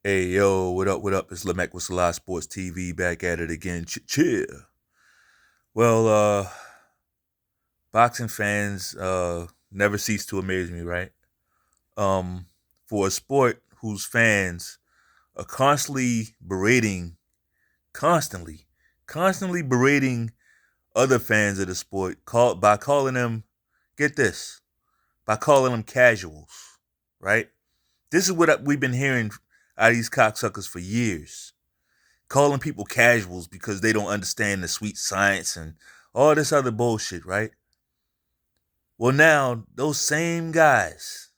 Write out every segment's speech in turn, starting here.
Hey yo, what up? What up? It's Lamech with Selah Sports TV back at it again. Cheer. Well, boxing fans never cease to amaze me, right? Um, for a sport whose fans are constantly, constantly berating other fans of the sport, by calling them, get this, by calling them casuals, right? This is what we've been hearing out of these cocksuckers for years. Calling people casuals because they don't understand the sweet science and all this other bullshit, right? Well, now those same guys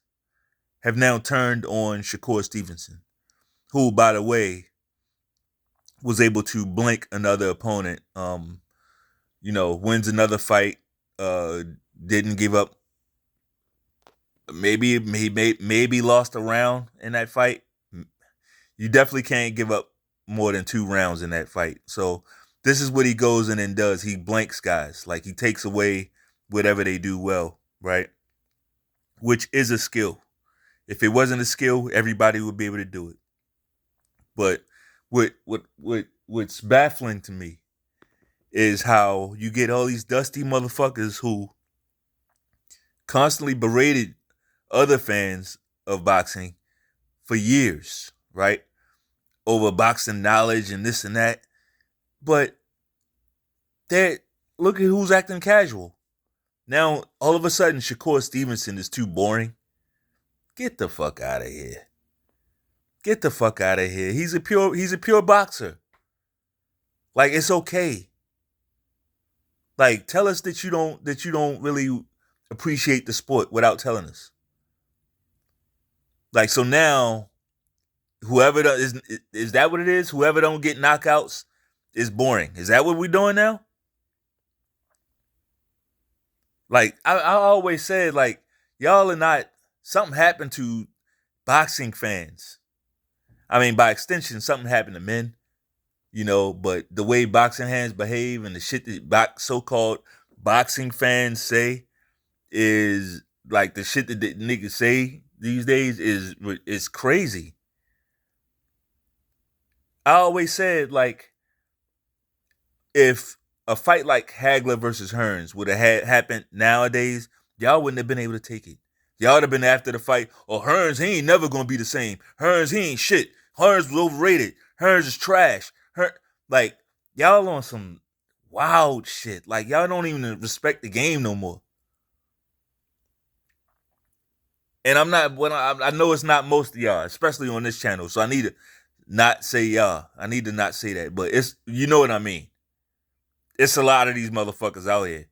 have now turned on Shakur Stevenson, who, by the way, was able to blink another opponent. Wins another fight. Uh, didn't give up. Maybe lost a round in that fight. You definitely can't give up more than 2 rounds in that fight. So this is what he goes in and does. He blanks guys. Like he takes away whatever they do well, right? Which is a skill. If it wasn't a skill, everybody would be able to do it. But what's baffling to me is how you get all these dusty motherfuckers who constantly berated other fans of boxing for years, right? Over boxing knowledge and this and that. But they look at who's acting casual. Now, all of a sudden, Shakur Stevenson is too boring. Get the fuck out of here. Get the fuck out of here. He's a pure boxer. Like, it's okay. Like, tell us that you don't really appreciate the sport without telling us. Like, so now, whoever is that what it is? Whoever don't get knockouts is boring. Is that what we're doing now? Like, I always said, like, y'all are not, something happened to boxing fans. I mean, by extension, something happened to men, but the way boxing fans behave and the shit that so-called boxing fans say is like the shit that the niggas say these days is crazy. I always said, like, if a fight like Hagler versus Hearns would have happened nowadays, y'all wouldn't have been able to take it. Y'all would have been after the fight. Oh, Hearns, he ain't never gonna be the same. Hearns, he ain't shit. Hearns was overrated. Hearns is trash. Like, y'all on some wild shit. Like, y'all don't even respect the game no more. And I'm not. I know it's not most of y'all, especially on this channel. So I need to not say y'all. I need to not say that. But it's, you know what I mean. It's a lot of these motherfuckers out here.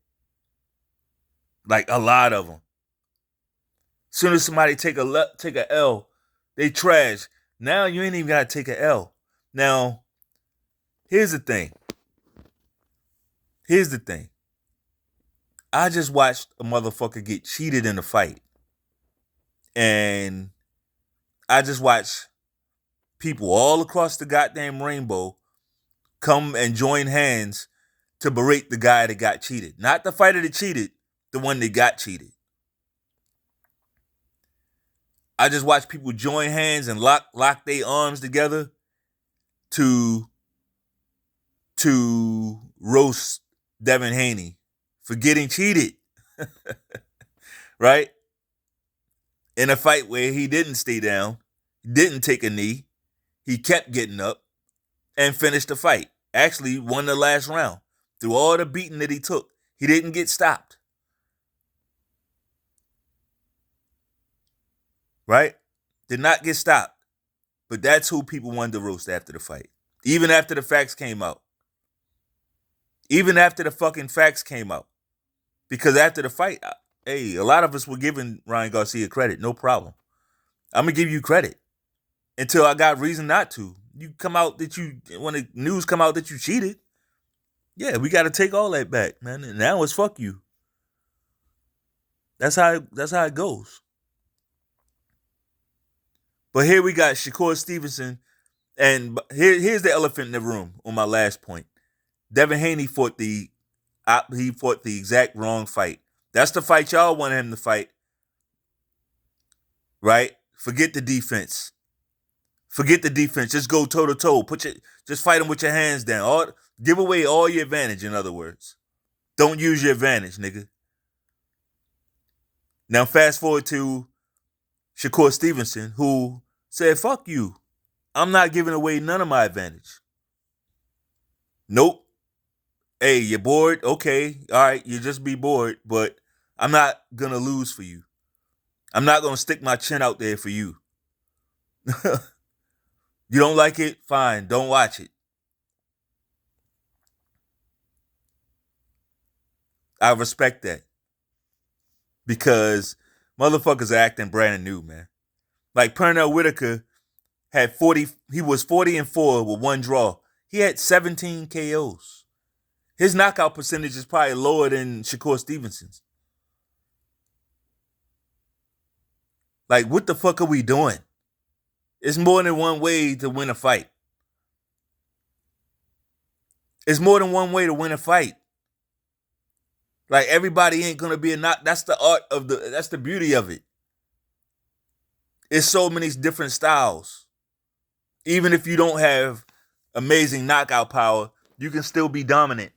Like, a lot of them. Soon as somebody take a L, they trash. Now you ain't even gotta take a L. Now, here's the thing. I just watched a motherfucker get cheated in a fight. And I just watched people all across the goddamn rainbow come and join hands to berate the guy that got cheated. Not the fighter that cheated, the one that got cheated. I just watched people join hands and lock their arms together to roast Devin Haney for getting cheated. Right? In a fight where he didn't stay down, didn't take a knee, he kept getting up and finished the fight. Actually won the last round. Through all the beating that he took, he didn't get stopped. Right? Did not get stopped. But that's who people wanted to roast after the fight. Even after the facts came out. Even after the fucking facts came out. Because after the fight, hey, a lot of us were giving Ryan Garcia credit. No problem. I'm going to give you credit. Until I got reason not to. When the news come out that you cheated, yeah, we got to take all that back, man. And now it's fuck you. That's how it goes. But here we got Shakur Stevenson, and here's the elephant in the room on my last point. Devin Haney fought the exact wrong fight. That's the fight y'all wanted him to fight, right? Forget the defense. Forget the defense. Just go toe to toe. Just fight him with your hands down. Give away all your advantage. In other words, don't use your advantage, nigga. Now fast forward to Shakur Stevenson, who said, "Fuck you. I'm not giving away none of my advantage." Nope. Hey, you're bored? Okay. All right. You just be bored, but I'm not going to lose for you. I'm not going to stick my chin out there for you. You don't like it? Fine. Don't watch it. I respect that because motherfuckers are acting brand new, man. Like Pernell Whitaker had 40, he was 40-4 with one draw. He had 17 KOs. His knockout percentage is probably lower than Shakur Stevenson's. Like, what the fuck are we doing? It's more than one way to win a fight. It's more than one way to win a fight. Like, everybody ain't gonna be a knock. That's the art of that's the beauty of it. It's so many different styles. Even if you don't have amazing knockout power, you can still be dominant.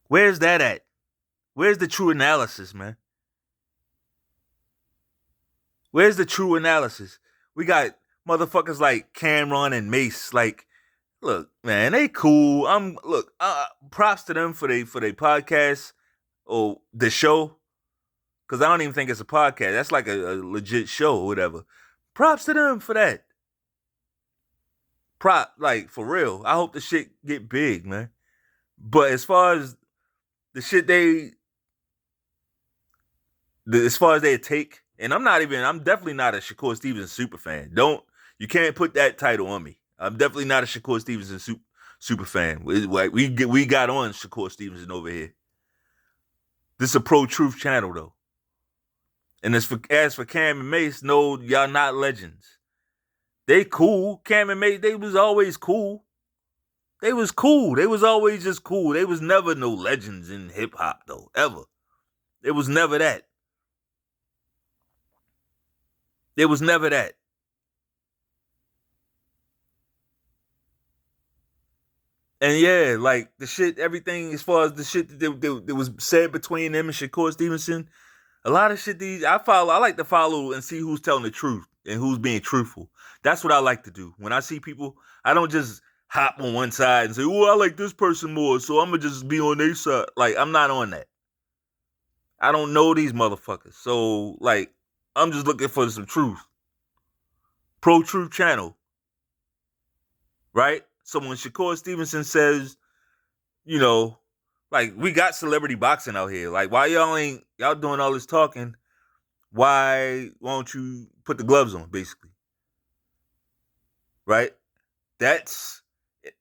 Where's that at? Where's the true analysis, man? Where's the true analysis? We got motherfuckers like Cameron and Mace. Like, look, man, they cool. Props to them for they podcast or the show. Because I don't even think it's a podcast. That's like a legit show or whatever. Props to them for that. Like, for real. I hope the shit get big, man. But as far as the shit as far as they take, and I'm definitely not a Shakur Stevenson super fan. You can't put that title on me. I'm definitely not a Shakur Stevenson super fan. We got on Shakur Stevenson over here. This is a pro-truth channel, though. And as for Cam and Mace, no, y'all not legends. They cool. Cam and Mace, they was always cool. They was cool. They was always just cool. They was never no legends in hip-hop, though, ever. It was never that. There was never that. And yeah, like the shit, everything as far as the shit that was said between them and Shakur Stevenson, a lot of shit I like to follow and see who's telling the truth and who's being truthful. That's what I like to do. When I see people, I don't just hop on one side and say, "Oh, I like this person more, so I'm gonna just be on their side." Like, I'm not on that. I don't know these motherfuckers. So, like, I'm just looking for some truth. Pro-truth channel. Right? So when Shakur Stevenson says, like, we got celebrity boxing out here. Like, why y'all doing all this talking? Why won't you put the gloves on, basically? Right? It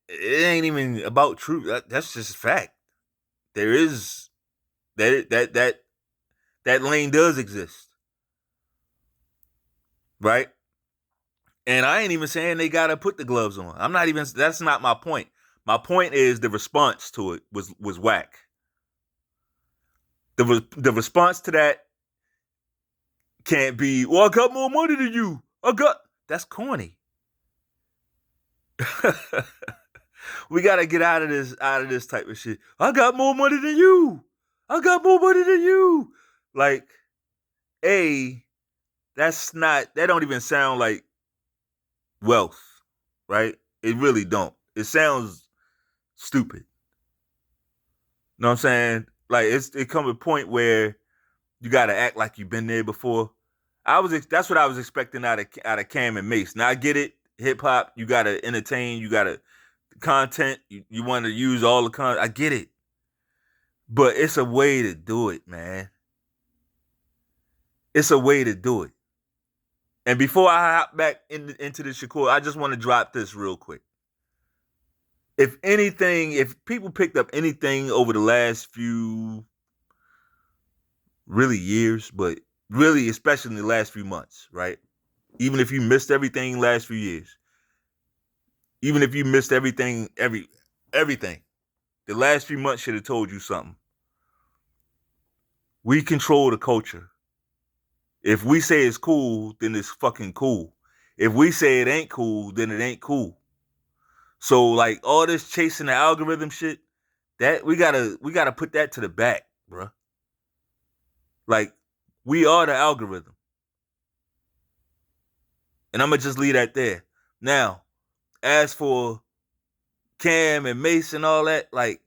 ain't even about truth. That's just fact. There is that lane does exist. Right? And I ain't even saying they gotta put the gloves on. That's not my point. My point is the response to it was whack. The response to that can't be, "Well, I got more money than you. That's corny." We gotta get out of this type of shit. "I got more money than you. I got more money than you." Like, that don't even sound like wealth, right? It really don't. It sounds stupid. Know what I'm saying? Like, it come a point where you gotta act like you've been there before. That's what I was expecting out of Cam and Mace. Now I get it. Hip hop, you gotta entertain, you gotta content, you want to use all the content. I get it. But it's a way to do it, man. It's a way to do it. And before I hop back into the Shakur, I just want to drop this real quick. If people picked up anything over the last few really years, but really especially in the last few months, right? Even if you missed everything last few years, even if you missed everything, everything, the last few months should have told you something. We control the culture. If we say it's cool, then it's fucking cool. If we say it ain't cool, then it ain't cool. So like all this chasing the algorithm shit, that we gotta put that to the back, bruh. Like we are the algorithm, and I'm gonna just leave that there. Now, as for Cam and Mace and all that, like,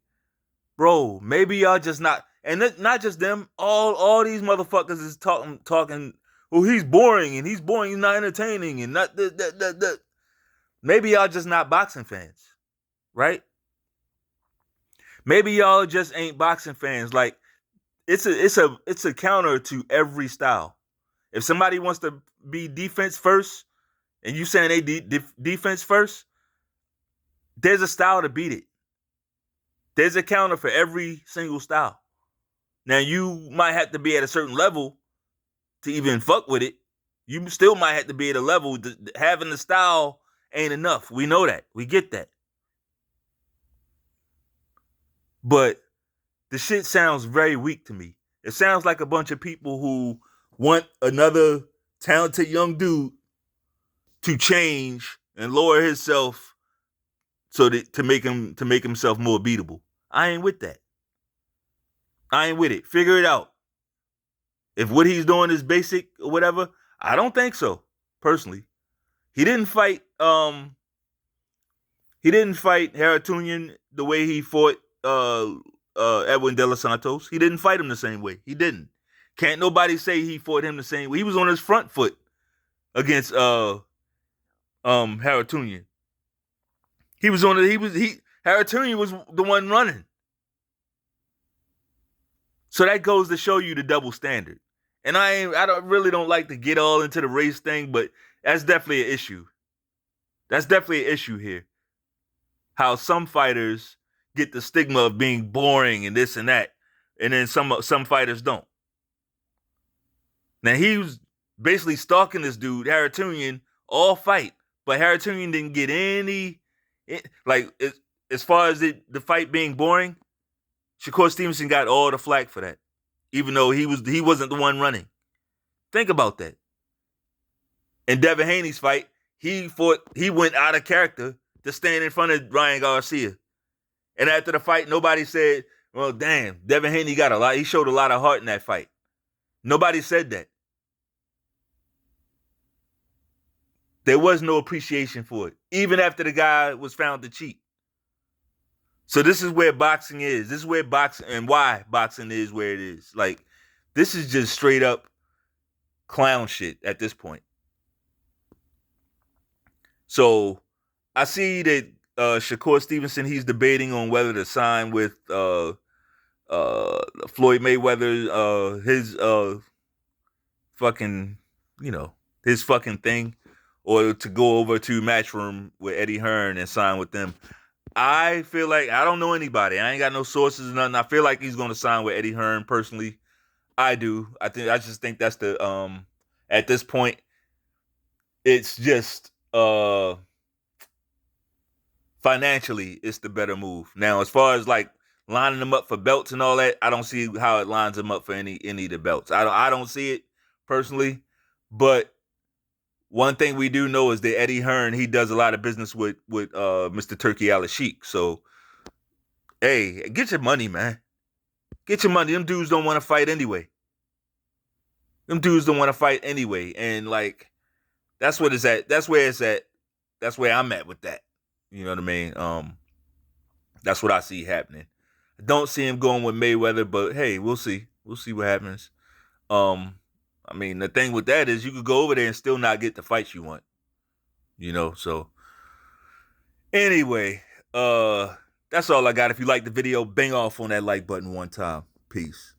bro, maybe y'all just not, and not just them. All these motherfuckers is talking. Oh, he's boring, and he's boring. He's not entertaining, and not that. Maybe y'all just not boxing fans, right? Maybe y'all just ain't boxing fans. Like it's a counter to every style. If somebody wants to be defense first, and you saying they defense first, there's a style to beat it. There's a counter for every single style. Now you might have to be at a certain level to even fuck with it. You still might have to be at a level. Having the style ain't enough. We know that. We get that. But the shit sounds very weak to me. It sounds like a bunch of people who want another talented young dude to change and lower himself so that to make himself more beatable. I ain't with that. I ain't with it. Figure it out. If what he's doing is basic or whatever, I don't think so. Personally, he didn't fight. He didn't fight Haratunian the way he fought Edwin De Los Santos. He didn't fight him the same way. He didn't. Can't nobody say he fought him the same way. He was on his front foot against Haratunian. Haratunian was the one running. So that goes to show you the double standard. And I don't like to get all into the race thing, but that's definitely an issue. That's definitely an issue here. How some fighters get the stigma of being boring and this and that, and then some fighters don't. Now he was basically stalking this dude, Haratunian, all fight, but Haratunian didn't get any as far as the fight being boring. Shakur Stevenson got all the flack for that, even though he wasn't the one running. Think about that. In Devin Haney's fight, he went out of character to stand in front of Ryan Garcia. And after the fight, nobody said, well, damn, Devin Haney he showed a lot of heart in that fight. Nobody said that. There was no appreciation for it, even after the guy was found to cheat. So this is where boxing is. This is where boxing and why boxing is where it is. Like, this is just straight up clown shit at this point. So I see that Shakur Stevenson, he's debating on whether to sign with Floyd Mayweather, his fucking, his fucking thing, or to go over to Matchroom with Eddie Hearn and sign with them. I feel like I don't know anybody. I ain't got no sources or nothing. I feel like he's going to sign with Eddie Hearn personally. I do. I just think that's the at this point, it's just financially it's the better move. Now, as far as like lining them up for belts and all that, I don't see how it lines them up for any of the belts. I don't see it personally, but one thing we do know is that Eddie Hearn, he does a lot of business with Mr. Turki Al-Sheikh. So, hey, get your money, man. Get your money. Them dudes don't want to fight anyway. And like, that's what it's at. That's where it's at. That's where I'm at with that. You know what I mean? That's what I see happening. I don't see him going with Mayweather, but hey, we'll see. We'll see what happens. I mean, the thing with that is you could go over there and still not get the fights you want. So anyway, that's all I got. If you like the video, bang off on that like button one time. Peace.